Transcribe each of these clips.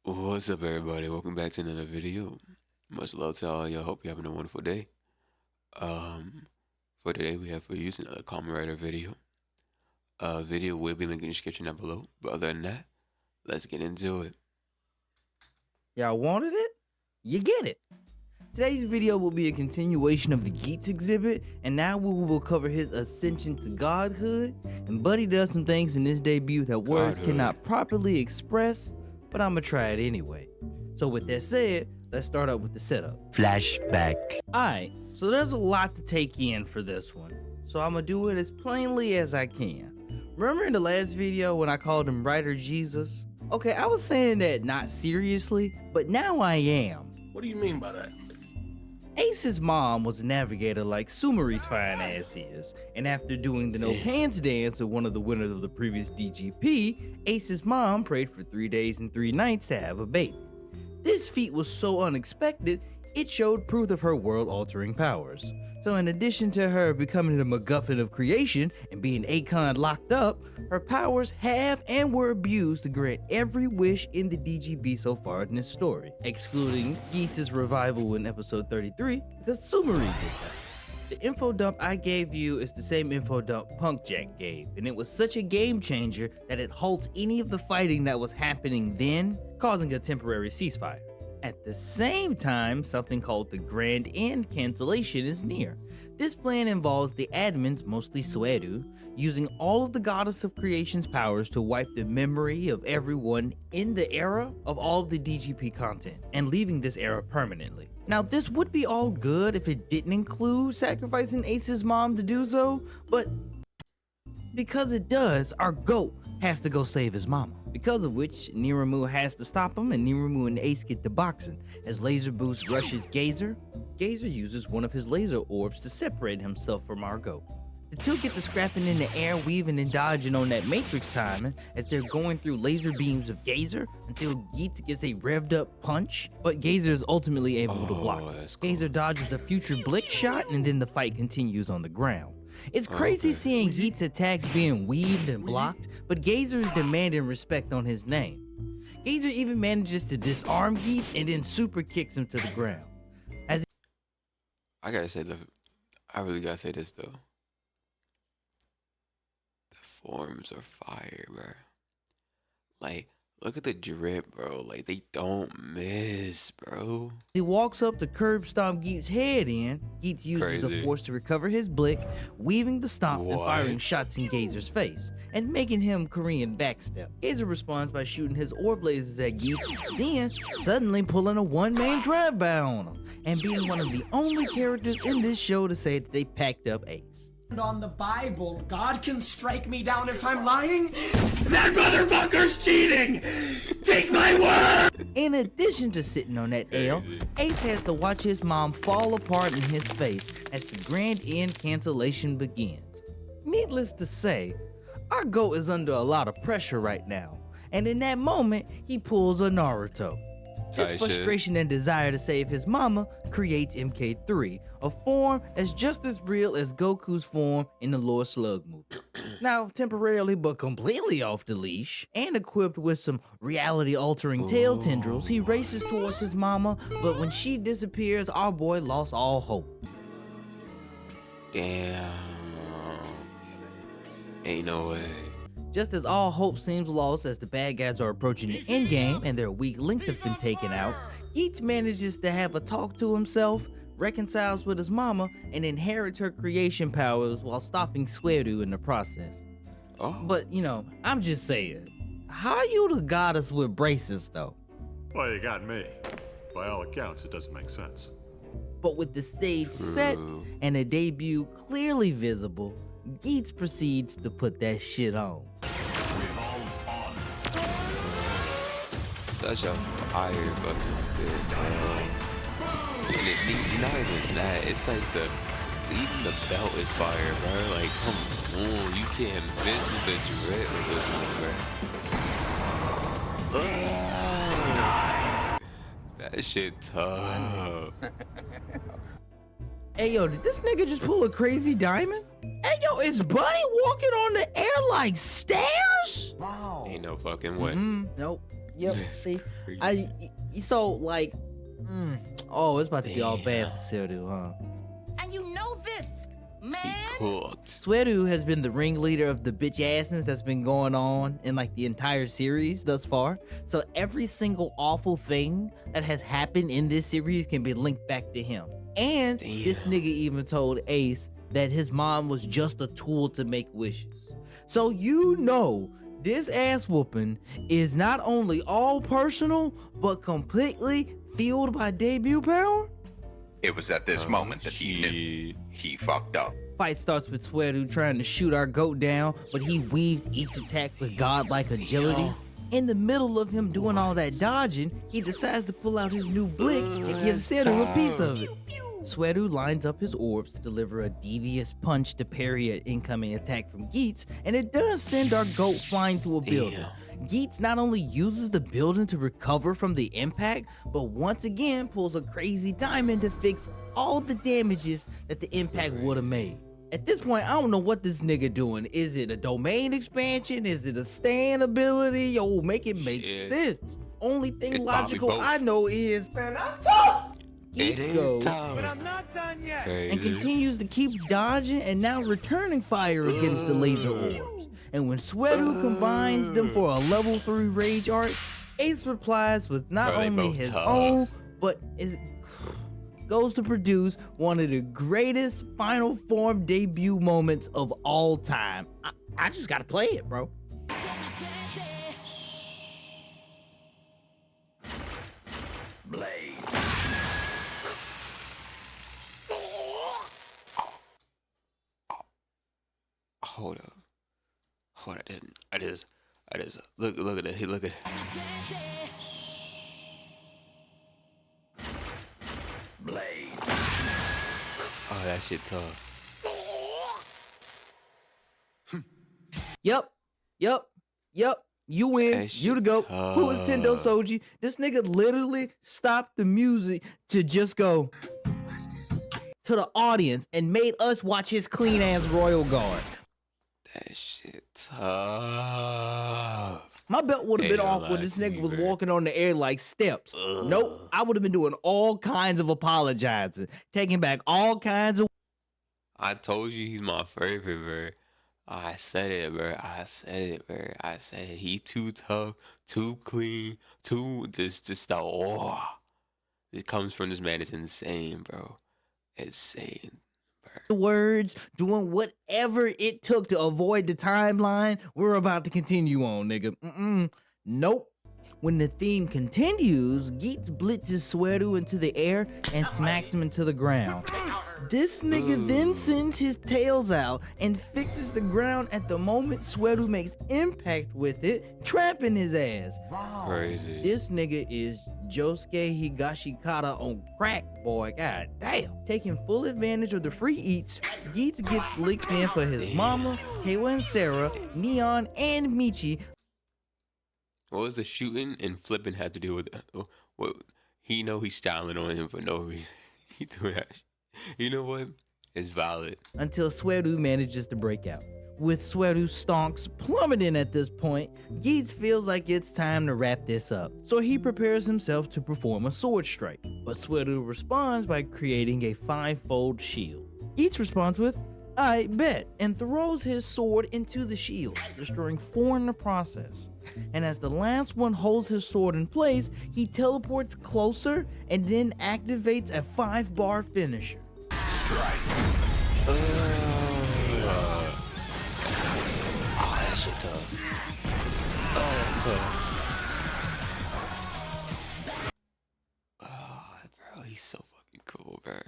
What's up, everybody? Welcome back to another video. Much love to all y'all. Hope you're having a wonderful day. Um, for today, we have for you another Kamen Rider video. Video will be linked in the description down below. But other than that, let's get into it. Y'all wanted it? You get it. Today's video will be a continuation of the GEATS exhibit, and now we will cover his ascension to godhood. And Buddy does some things in this debut that words cannot properly express, but I'ma try it anyway. So with that said, let's start up with the setup. Flashback. Alright, so there's a lot to take in for this one, so I'ma do it as plainly as I can. Remember in the last video when I called him Writer Jesus? Okay, I was saying that not seriously, but now I am. What do you mean by that? Ace's mom was a navigator like Sumeri's fine ass is, and after doing the no hands dance of one of the winners of the previous DGP, Ace's mom prayed for 3 days and 3 nights to have a baby. This feat was so unexpected, it showed proof of her world-altering powers. So in addition to her becoming the MacGuffin of creation and being Akon locked up, her powers have and were abused to grant every wish in the DGB so far in this story, excluding GEATS' revival in episode 33, because Sumeri did that. The info dump I gave you is the same info dump Punk Jack gave, and it was such a game changer that it halts any of the fighting that was happening then, causing a temporary ceasefire. At the same time, something called the Grand End cancellation is near. This plan involves the admins, mostly Sueru, using all of the Goddess of Creation's powers to wipe the memory of everyone in the era of all of the DGP content, and leaving this era permanently. Now this would be all good if it didn't include sacrificing Ace's mom to do so, but because it does, our GOAT has to go save his mama. Because of which, Niramu has to stop him, and Niramu and Ace get to boxing. As Laser Boost rushes Gazer, Gazer uses one of his laser orbs to separate himself from our GOAT. The two get to scrapping in the air, weaving and dodging on that Matrix timing as they're going through laser beams of Gazer until GEATS gets a revved up punch, but Gazer is ultimately able to block it. Gazer dodges a future Blick shot, and then the fight continues on the ground. It's crazy seeing GEATS' attacks being weaved and blocked, but Gazer is demanding respect on his name. Gazer even manages to disarm GEATS and then super kicks him to the ground. I gotta say, I really gotta say this though. The forms are fire, bro. Like, look at the drip, bro. Like, they don't miss, bro. He walks up to curb stomp GEATS' head in. GEATS uses the force to recover his Blick, weaving the stomp and firing shots in Gazer's face, and making him Korean backstep. Gazer responds by shooting his orb lasers at GEATS, then suddenly pulling a one-man drive-by on him, and being one of the only characters in this show to say that they packed up Ace. On the Bible, God can strike me down if I'm lying? That motherfucker's cheating! Take my word! In addition to sitting on that L, Ace has to watch his mom fall apart in his face as the Grand End cancellation begins. Needless to say, our GOAT is under a lot of pressure right now, and in that moment, he pulls a Naruto. His frustration and desire to save his mama creates MK3, a form that's just as real as Goku's form in the Lord Slug movie. Now, temporarily but completely off the leash, and equipped with some reality-altering tail tendrils, he races towards his mama, but when she disappears, our boy lost all hope. Damn. Ain't no way. Just as all hope seems lost as the bad guys are approaching the endgame and their weak links have been taken out, GEATS manages to have a talk to himself, reconciles with his mama, and inherits her creation powers while stopping Sueru in the process. But, you know, I'm just saying, how are you the goddess with braces though? Well, you got me. By all accounts, it doesn't make sense. But with the stage set and a debut clearly visible, GEATS proceeds to put that shit on. Such a fire fucking bit, man. And it's not even that. It's like even the belt is fire, bro. Like, come on, you can't miss with the drip with this one, bro. That shit tough. Hey yo, did this nigga just pull a crazy diamond? Hey yo, is Buddy walking on the air like stairs? Ain't no fucking way. Nope. Yep. That's See, crazy. so like, oh, it's about to be all bad for Seru, huh? And you know this, He man. cooked. Sweru has been the ringleader of the bitch assness that's been going on in like the entire series thus far. So every single awful thing that has happened in this series can be linked back to him. And this Damn. nigga even told Ace that his mom was just a tool to make wishes. So you know this ass whooping is not only all personal, but completely fueled by debut power. It was at this moment that he knew Shit. he fucked up. Fight starts with Sweru trying to shoot our goat down, but he weaves each attack with godlike agility. In the middle of him doing all that dodging, he decides to pull out his new blick and give Seru a piece of it. Sweru lines up his orbs to deliver a devious punch to parry an incoming attack from GEATS, and it does send our goat flying to a building. GEATS not only uses the building to recover from the impact, but once again pulls a crazy diamond to fix all the damages that the impact would have made. At this point, I don't know what this nigga doing. Is it a domain expansion? Is it a stand ability? Yo, make it make Shit. sense. Only thing It's probably logical both. I know is Man, that's tough. It GEATS is goes tough. and Crazy. continues to keep dodging and now returning fire against the laser orbs. And when Sweru combines them for a level 3 rage art, Ace replies with not Bro, they only both his tough. own, but goes to produce one of the greatest final form debut moments of all time. I just gotta play it, bro. Blade. Hold up. Hold up. I just look at it. Look at it. Blade. Oh, that shit tough. Yep. You win. That You the shit goat. Who is Tendo tough. Soji? This nigga literally stopped the music to just go to the audience and made us watch his clean ass Royal Guard. That shit tough. My belt would have Ain't been no off when lie this to nigga me, was bro. walking on the air like steps. Nope. I would have been doing all kinds of apologizing, taking back all kinds of. I told you he's my favorite, bro. I said it, bro. I said it. He too tough, too clean, too just the it comes from this man is insane, bro. Insane, bro. words, doing whatever it took to avoid the timeline we're about to continue on, nigga. Nope. When the theme continues, GEATS blitzes Sweru into the air and smacks him into the ground. This nigga then sends his tails out and fixes the ground at the moment Sweru makes impact with it, trapping his ass. Crazy. This nigga is Josuke Higashikata on crack, boy. God damn. Taking full advantage of the free eats, GEATS gets licks in for his mama, Kayla and Sarah, Neon, and Michi. What was the shooting and flipping had to do with that? What he know he's styling on him for no reason. He doing that. You know what? It's valid. Until Sweru manages to break out. With Sweru's stonks plummeting at this point, GEATS feels like it's time to wrap this up. So he prepares himself to perform a sword strike. But Sweru responds by creating a 5-fold shield. GEATS responds with, "I bet," and throws his sword into the shields, destroying 4 in the process. And as the last one holds his sword in place, he teleports closer and then activates a 5-bar finisher. Oh, that shit tough. Oh, that's tough. Oh, bro, he's so fucking cool, bro.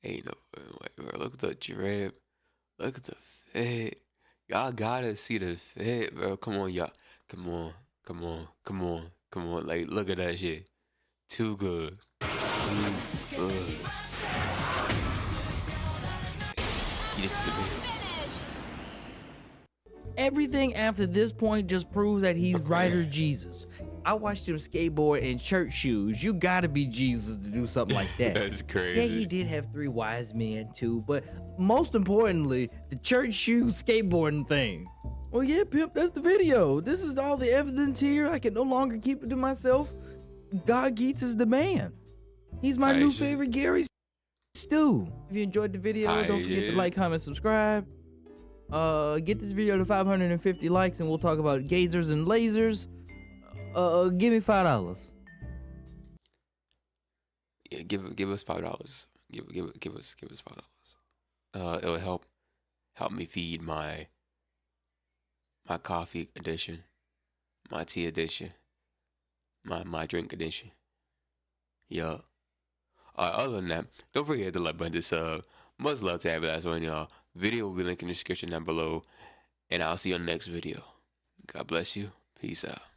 Ain't no fucking way, bro. Look at the drip. Look at the fit. Y'all gotta see the fit, bro. Come on, y'all. Come on. Like, look at that shit. Too good. Too good. He just Everything after this point just proves that he's Rider Jesus. I watched him skateboard in church shoes. You gotta be Jesus to do something like that. That's crazy. Yeah, he did have 3 wise men too, but most importantly, the church shoes skateboarding thing. Well, yeah, pimp, that's the video. This is all the evidence here. I can no longer keep it to myself. God Geats is the man. He's my new favorite Gary Stew. If you enjoyed the video, don't forget to like, comment, subscribe. Get this video to 550 likes and we'll talk about gazers and lasers. Give me $5. Yeah, give us $5. Give us $5. It'll help me feed my coffee edition, my tea edition, my drink edition. Yeah. Other than that, don't forget to like button to sub. Much love to have you guys on, y'all. Video will be linked in the description down below, and I'll see you on the next video. God bless you. Peace out.